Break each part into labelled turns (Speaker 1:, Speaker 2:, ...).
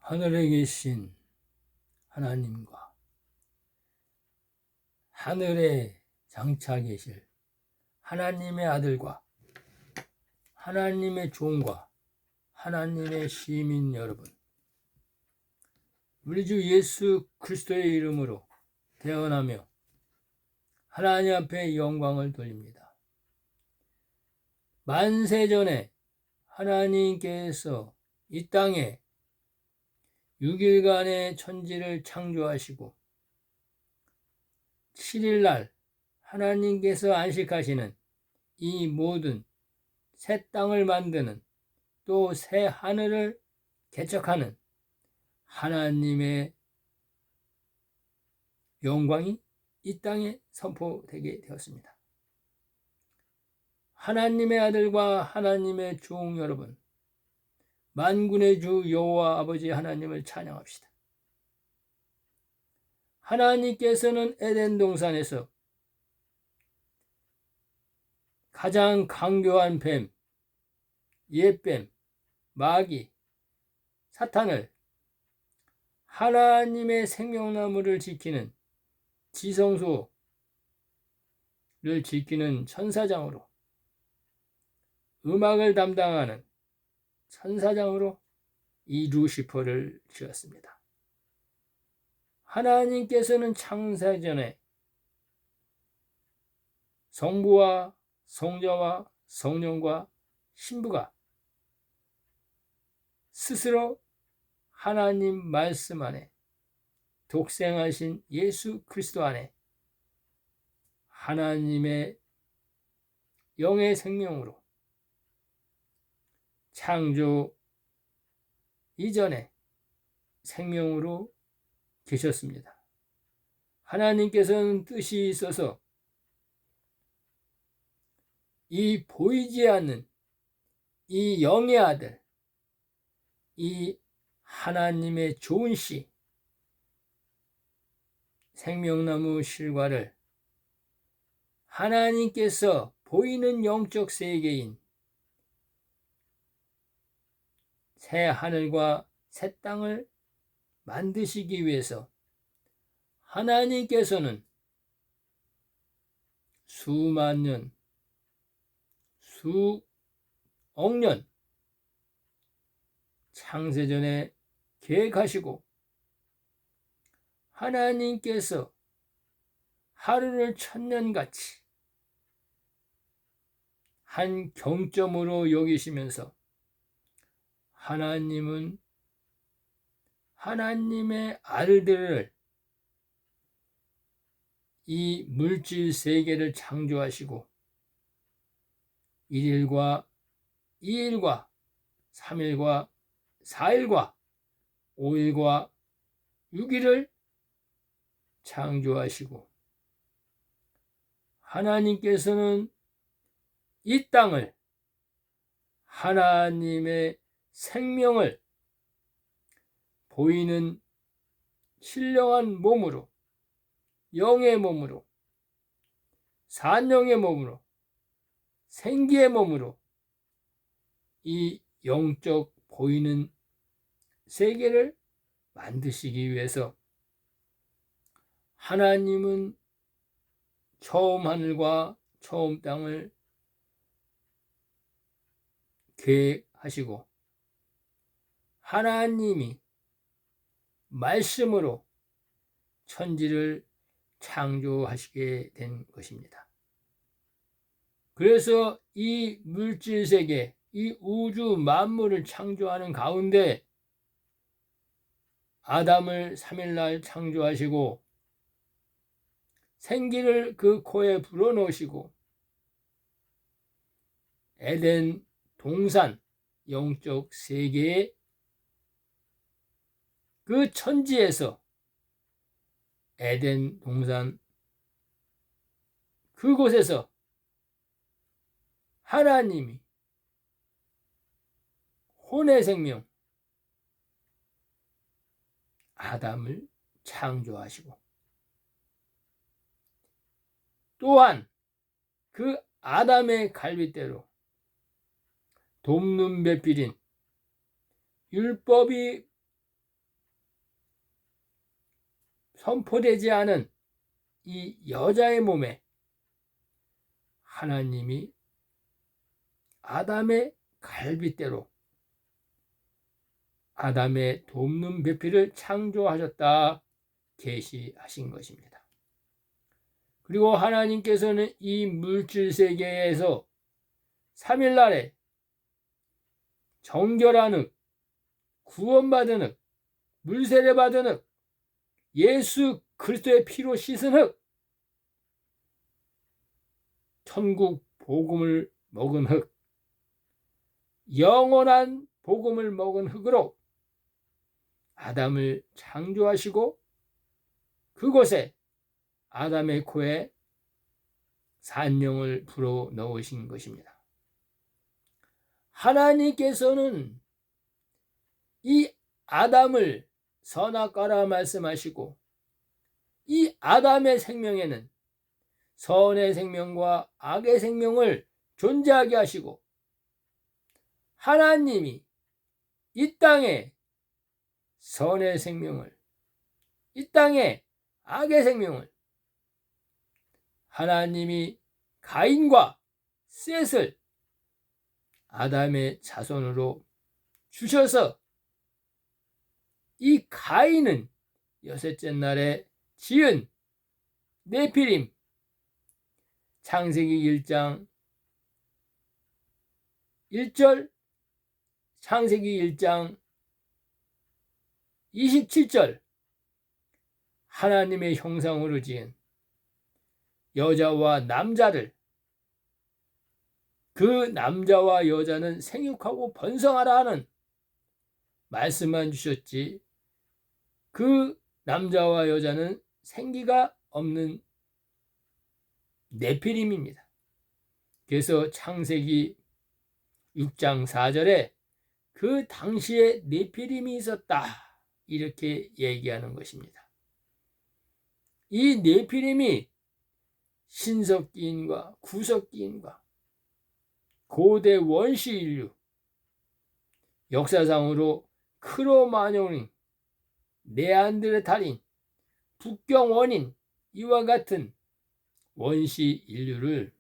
Speaker 1: 하늘에 계신 하나님과 하늘에 장차 계실 하나님의 아들과 하나님의 종과 하나님의 시민 여러분, 우리 주 예수 그리스도의 이름으로 대언하며 하나님 앞에 영광을 돌립니다. 만세전에 하나님께서 이 땅에 6일간의 천지를 창조하시고 7일날 하나님께서 안식하시는 이 모든 새 땅을 만드는 또 새 하늘을 개척하는 하나님의 영광이 이 땅에 선포되게 되었습니다. 하나님의 아들과 하나님의 종 여러분, 만군의 주 여호와 아버지 하나님을 찬양합시다. 하나님께서는 에덴 동산에서 가장 강교한 뱀, 옛뱀, 마귀, 사탄을 하나님의 생명나무를 지키는 지성소를 지키는 천사장으로, 음악을 담당하는 천사장으로 이 루시퍼를 지었습니다. 하나님께서는 창세전에 성부와 성자와 성령과 신부가 스스로 하나님 말씀 안에 독생하신 예수 그리스도 안에 하나님의 영의 생명으로 창조 이전에 생명으로 계셨습니다. 하나님께서는 뜻이 있어서 이 보이지 않는 이 영의 아들, 이 하나님의 좋은 씨, 생명나무 실과를 하나님께서 보이는 영적 세계인 새 하늘과 새 땅을 만드시기 위해서 하나님께서는 수만 년, 수억 년 창세전에 계획하시고 하나님께서 하루를 천년같이 한 경점으로 여기시면서 하나님은 하나님의 아들들을 이 물질 세계를 창조하시고 1일과 2일과 3일과 4일과 5일과 6일을 창조하시고 하나님께서는 이 땅을 하나님의 생명을 보이는 신령한 몸으로, 영의 몸으로, 산영의 몸으로, 생기의 몸으로 이 영적 보이는 세계를 만드시기 위해서 하나님은 처음 하늘과 처음 땅을 계획하시고 하나님이 말씀으로 천지를 창조하시게 된 것입니다. 그래서 이 물질세계, 이 우주 만물을 창조하는 가운데 아담을 3일날 창조하시고 생기를 그 코에 불어넣으시고 에덴 동산 영적 세계의 그 천지에서 에덴 동산 그곳에서 하나님이 혼의 생명 아담을 창조하시고 또한 그 아담의 갈빗대로 돕는 배필인 율법이 선포되지 않은 이 여자의 몸에 하나님이 아담의 갈빗대로 아담의 돕는 배필을 창조하셨다 계시하신 것입니다. 그리고 하나님께서는 이 물질 세계에서 3일날에 정결한 흙, 구원받은 흙, 물세례 받은 흙, 예수 그리스도의 피로 씻은 흙, 천국 복음을 먹은 흙, 영원한 복음을 먹은 흙으로 아담을 창조하시고 그곳에 아담의 코에 산령을 불어 넣으신 것입니다. 하나님께서는 이 아담을 선악과라 말씀하시고 이 아담의 생명에는 선의 생명과 악의 생명을 존재하게 하시고 하나님이 이 땅에 선의 생명을, 이 땅에 악의 생명을 하나님이 가인과 셋을 아담의 자손으로 주셔서 이 가인은 여섯째 날에 지은 네피림, 창세기 1장 1절, 창세기 1장 27절 하나님의 형상으로 지은 여자와 남자를, 그 남자와 여자는 생육하고 번성하라 하는 말씀만 주셨지 그 남자와 여자는 생기가 없는 네피림입니다. 그래서 창세기 6장 4절에 그 당시에 네피림이 있었다 이렇게 얘기하는 것입니다. 이 네피림이 신석기인과 구석기인과 고대 원시 인류, 역사상으로 크로마뇽, 네안데르탈인, 북경 원인 이와 같은 원시 인류를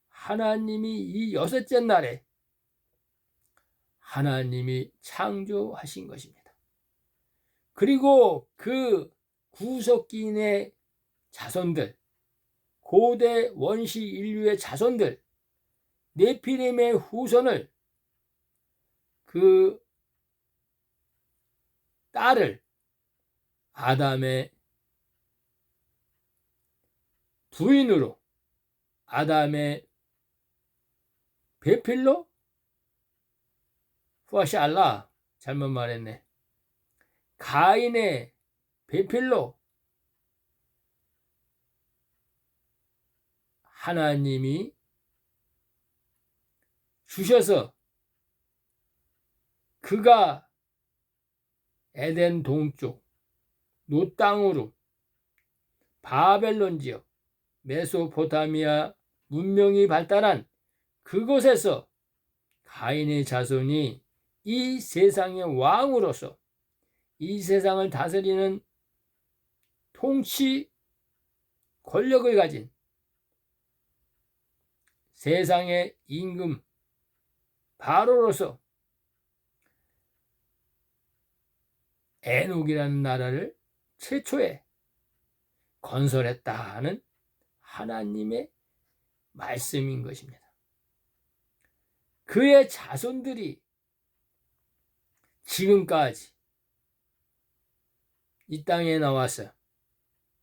Speaker 1: 하나님이 이 여섯째 날에 하나님이 창조하신 것입니다. 그리고 그 구석기인의 자손들, 고대 원시 인류의 자손들, 네피림의 후손을, 그 딸을 아담의 부인으로, 아담의 배필로, 후아샬라, 잘못 말했네. 가인의 배필로 하나님이 주셔서 그가 에덴 동쪽 노 땅으로 바벨론 지역 메소포타미아 문명이 발달한 그곳에서 가인의 자손이 이 세상의 왕으로서 이 세상을 다스리는 통치 권력을 가진 세상의 임금 바로로서 에녹이라는 나라를 최초에 건설했다는 하나님의 말씀인 것입니다. 그의 자손들이 지금까지 이 땅에 나와서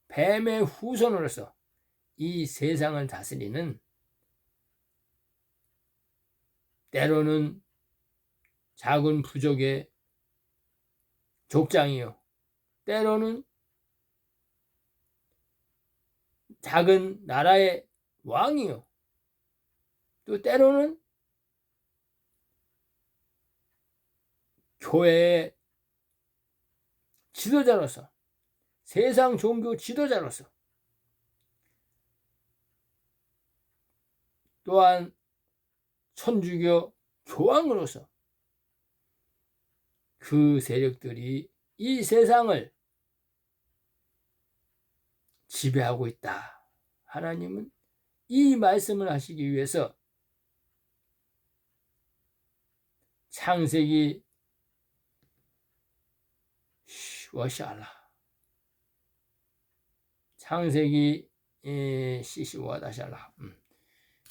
Speaker 1: 뱀의 후손으로서 이 세상을 다스리는, 때로는 작은 부족의 족장이요, 때로는 작은 나라의 왕이요, 또 때로는 교회의 지도자로서, 세상 종교 지도자로서, 또한 천주교 교황으로서 그 세력들이 이 세상을 지배하고 있다. 하나님은 이 말씀을 하시기 위해서 창세기 워샤라 창세기 시시와다샬라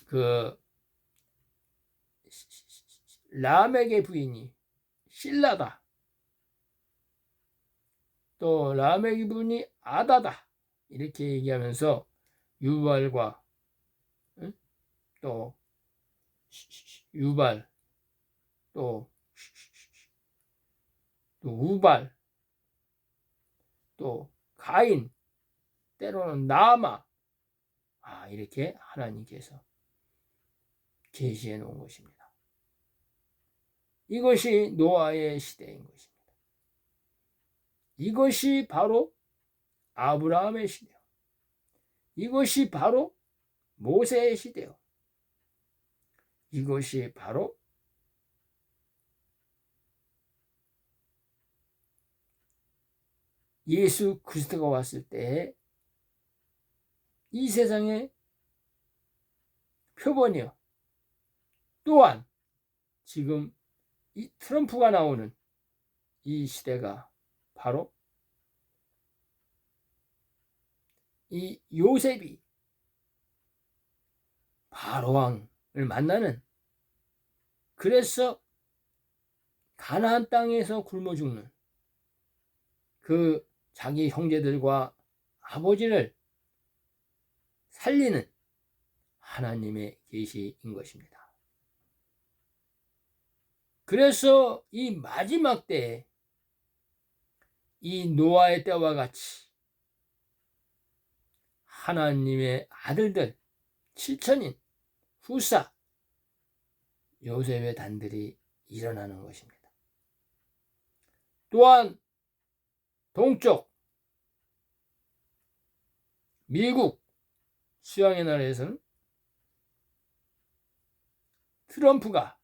Speaker 1: 그 라멕의 부인이 실라다. 또 라멕의 부인이 아다다. 이렇게 얘기하면서 유발과 또 유발 또 우발 또 가인 때로는 나아마 이렇게 하나님께서 계시해 놓은 것입니다. 이것이 노아의 시대인 것입니다. 이것이 바로 아브라함의 시대요. 이것이 바로 모세의 시대요. 이것이 바로 예수 그리스도가 왔을 때 이 세상의 표본이요. 또한 지금 이 트럼프가 나오는 이 시대가 바로 이 요셉이 바로왕을 만나는, 그래서 가나안 땅에서 굶어 죽는 그 자기 형제들과 아버지를 살리는 하나님의 계시인 것입니다. 그래서 이 마지막 때에 이 노아의 때와 같이 하나님의 아들들 7천인 후사 요셉의 단들이 일어나는 것입니다. 또한 동쪽 미국 수양의 나라에서는 트럼프가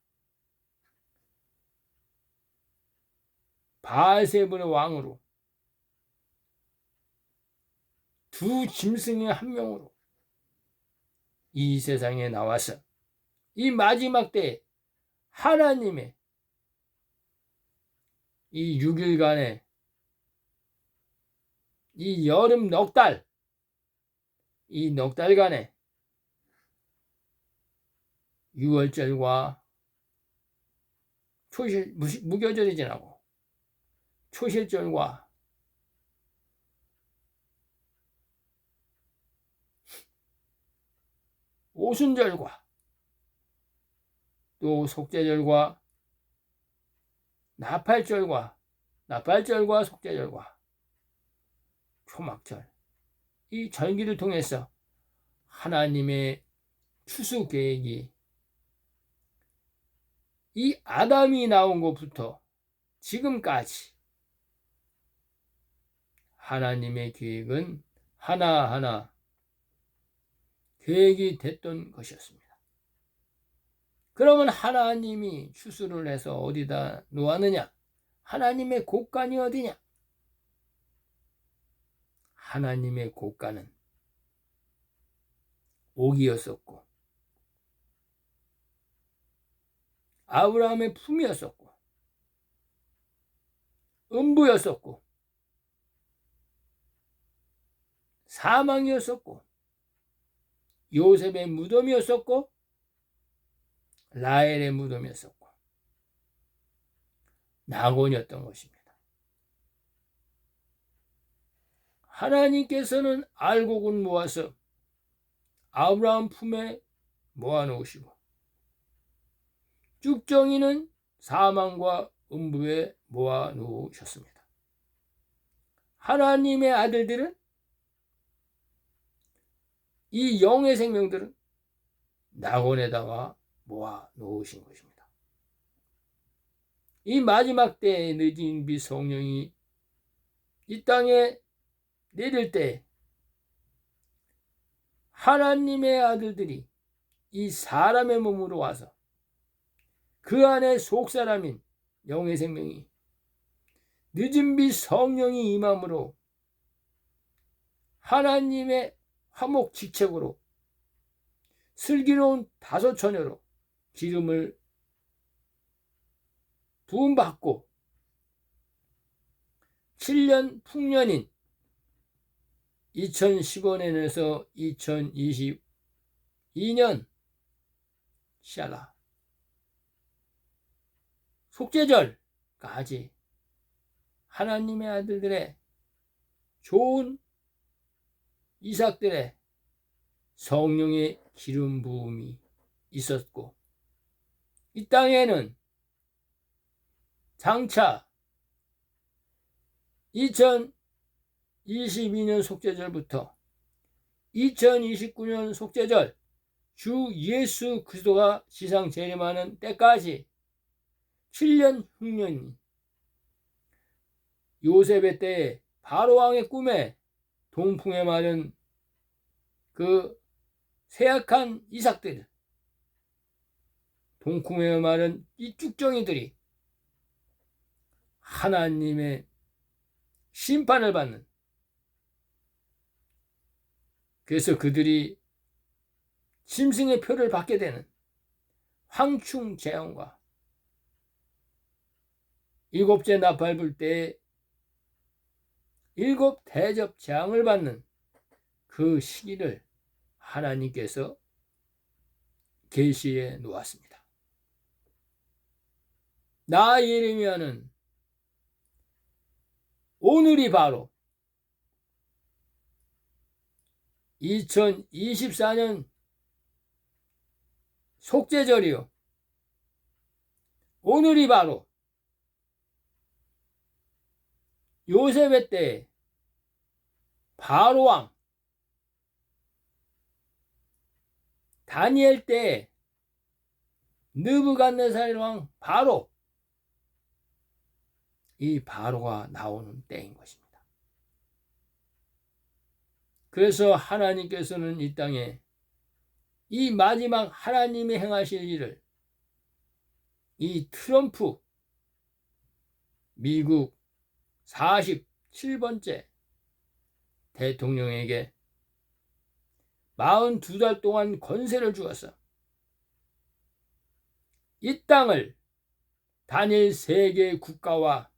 Speaker 1: 바알세불의 왕으로 두 짐승의 한 명으로 이 세상에 나와서 이 마지막 때에 하나님의 이 6일간의 이 여름 넉 달, 이 넉 달간의 유월절과 무교절이 지나고 초실절과 오순절과 또 속죄절과 나팔절과 속죄절과 초막절, 이 절기를 통해서 하나님의 추수 계획이 이 아담이 나온 것부터 지금까지 하나님의 계획은 하나하나 계획이 됐던 것이었습니다. 그러면 하나님이 추수를 해서 어디다 놓았느냐? 하나님의 곳간이 어디냐? 하나님의 곳간은 옥이었었고 아브라함의 품이었었고 음부였었고 사망이었었고 요셉의 무덤이었었고 라헬의 무덤이었었고 낙원이었던 것입니다. 하나님께서는 알곡은 모아서 아브라함 품에 모아놓으시고 쭉정이는 사망과 음부에 모아놓으셨습니다. 하나님의 아들들은, 이 영의 생명들은 낙원에다가 모아놓으신 것입니다. 이 마지막 때에 늦은 비 성령이 이 땅에 내릴 때 하나님의 아들들이 이 사람의 몸으로 와서 그 안에 속사람인 영의 생명이 늦은 비 성령이 임함으로 하나님의 화목직책으로 슬기로운 5 처녀로 기름을 부음받고 7년 풍년인 2015년에서 2022년 샬라 속죄절까지 하나님의 아들들의 좋은 이삭들의 성령의 기름 부음이 있었고, 이 땅에는 장차 2022년 속죄절부터 2029년 속죄절 주 예수 그리스도가 지상 재림하는 때까지 7년 흉년이 요셉의 때에 바로왕의 꿈에 동풍에 마른 그 세약한 이삭들, 동풍에 마른 이 쭉정이들이 하나님의 심판을 받는, 그래서 그들이 짐승의 표를 받게 되는 황충재앙과 7째 나팔 불 때에 7 대접 재앙을 받는 그 시기를 하나님께서 계시해 놓았습니다. 나 예레미야는 오늘이 바로 2024년 속죄절이요, 오늘이 바로 요셉의 때에 바로왕, 다니엘 때에 느부갓네살 왕 바로, 이 바로가 나오는 때인 것입니다. 그래서 하나님께서는 이 땅에 이 마지막 하나님이 행하실 일을 이 트럼프 미국 47번째 대통령에게 42달 동안 권세를 주어서 이 땅을 단일 세계 국가와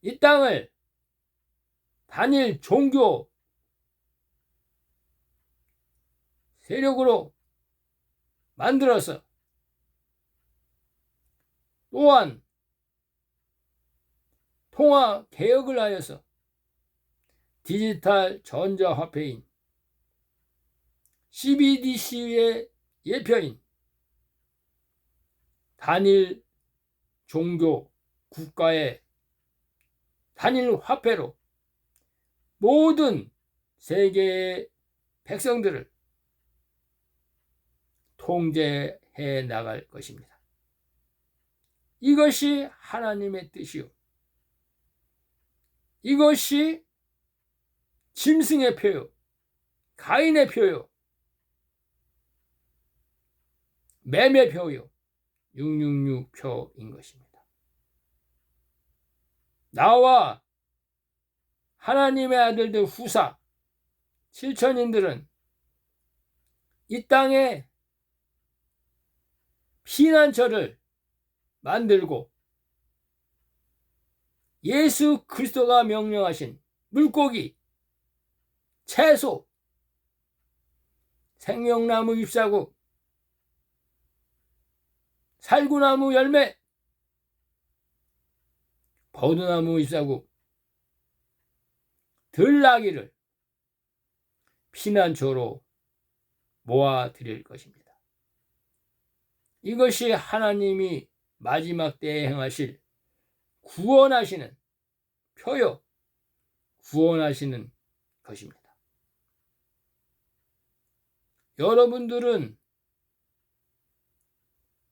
Speaker 1: 이 땅을 단일 종교 세력으로 만들어서, 또한 통화 개혁을 하여서 디지털 전자화폐인 CBDC의 예표인 단일 종교 국가의 단일 화폐로 모든 세계의 백성들을 통제해 나갈 것입니다. 이것이 하나님의 뜻이요, 이것이 짐승의 표요, 가인의 표요, 뱀의 표요, 666표인 것입니다. 나와 하나님의 아들들 후사 7천인들은 이 땅에 피난처를 만들고 예수 그리스도가 명령하신 물고기, 채소, 생명나무 잎사구, 살구나무 열매, 버드나무 잎사구, 들나귀를 피난처로 모아드릴 것입니다. 이것이 하나님이 마지막 때에 행하실 구원하시는 표요, 구원하시는 것입니다. 여러분들은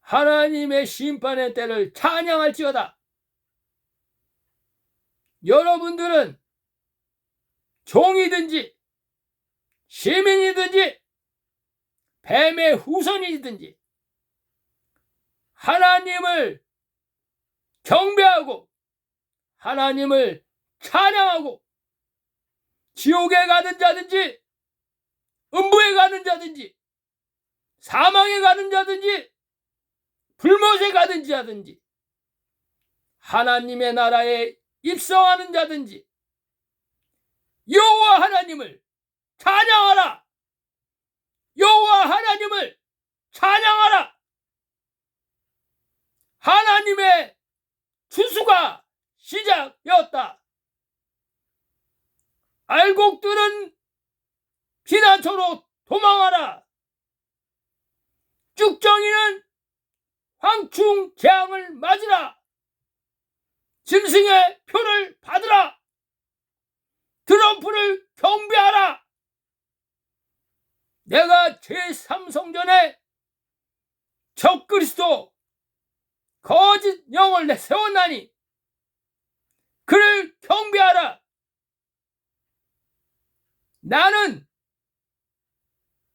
Speaker 1: 하나님의 심판의 때를 찬양할지어다. 여러분들은 종이든지 시민이든지 뱀의 후손이든지 하나님을 경배하고 하나님을 찬양하고 지옥에 가는 자든지 음부에 가는 자든지 사망에 가는 자든지 불못에 가는 자든지 하나님의 나라에 입성하는 자든지 여호와 하나님을 찬양하라. 여호와 하나님을 찬양하라. 하나님의 추수가 시작되었다. 알곡들은 피난처로 도망하라. 쭉정이는 황충 재앙을 맞으라. 짐승의 표를 받으라. 트럼프를 경배하라. 내가 제3성전에 적그리스도 거짓 영을 내세웠나니 그를 경배하라. 나는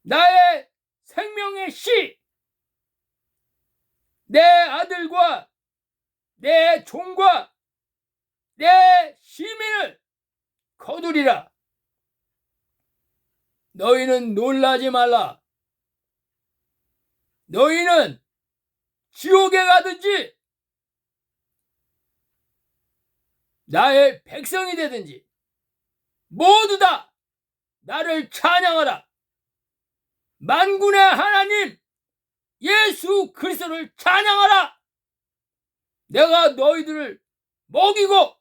Speaker 1: 나의 생명의 씨, 내 아들과 내 종과 내 시민을 거두리라. 너희는 놀라지 말라. 너희는 지옥에 가든지 나의 백성이 되든지 모두 다 나를 찬양하라. 만군의 하나님 예수 그리스도를 찬양하라. 내가 너희들을 먹이고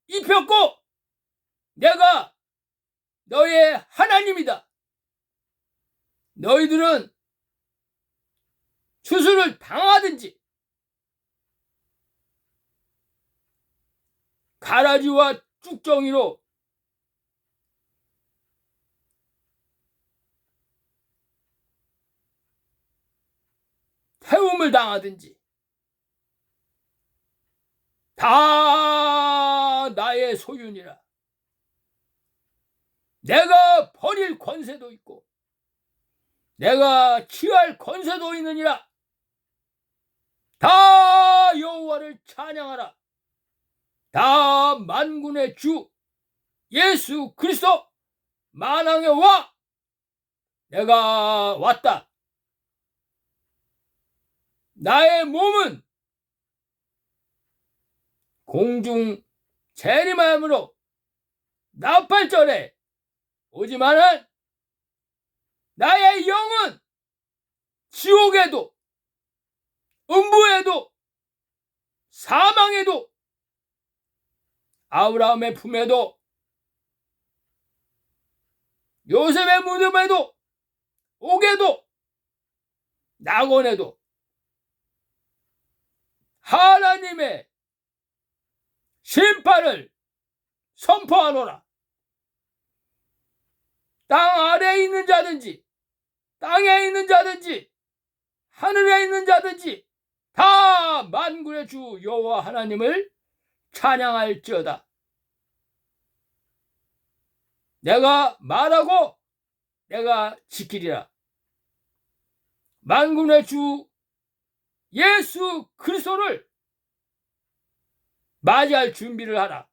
Speaker 1: 입혔고 내가 너의 하나님이다. 너희들은 추수를 당하든지 가라지와 쭉정이로 태움을 당하든지 다 나의 소유니라. 내가 버릴 권세도 있고 내가 취할 권세도 있느니라. 다 여호와를 찬양하라. 다 만군의 주 예수 그리스도 만왕의 왕 내가 왔다. 나의 몸은 공중 재림함으로 나팔절에 오지만은 나의 영은 지옥에도 음부에도 사망에도 아브라함의 품에도 요셉의 무덤에도 옥에도 낙원에도 하나님의 심판을 선포하노라. 땅 아래에 있는 자든지 땅에 있는 자든지 하늘에 있는 자든지 다 만군의 주 여호와 하나님을 찬양할지어다. 내가 말하고 내가 지키리라. 만군의 주 예수 그리스도를 맞이할 준비를 하라.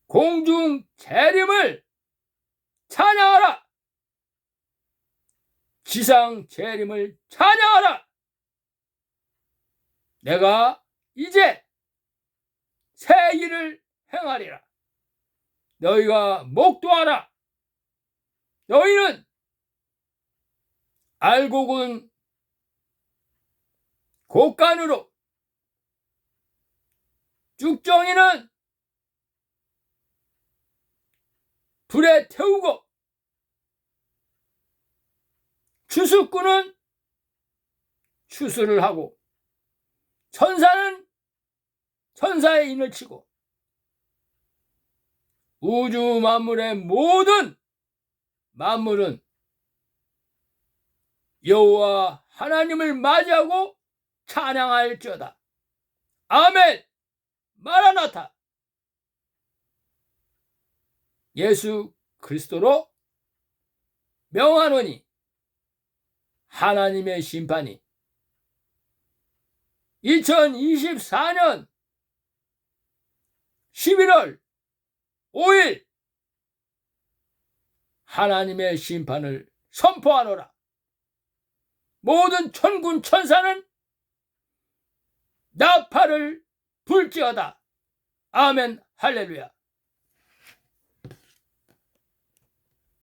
Speaker 1: 공중 재림을 찬양하라. 지상 재림을 찬양하라. 내가 이제 새 일을 행하리라. 너희가 목도하라. 너희는 알곡은 곡간으로 쭉정이는 불에 태우고 추수꾼은 추수를 하고 천사는 천사의 인을 치고 우주 만물의 모든 만물은 여호와 하나님을 맞이하고 찬양할지어다. 아멘. 마라나타. 예수 그리스도로 명하노니 하나님의 심판이 2024년 11월 5일 하나님의 심판을 선포하노라. 모든 천군 천사는 나팔을 불지어다. 아멘 할렐루야.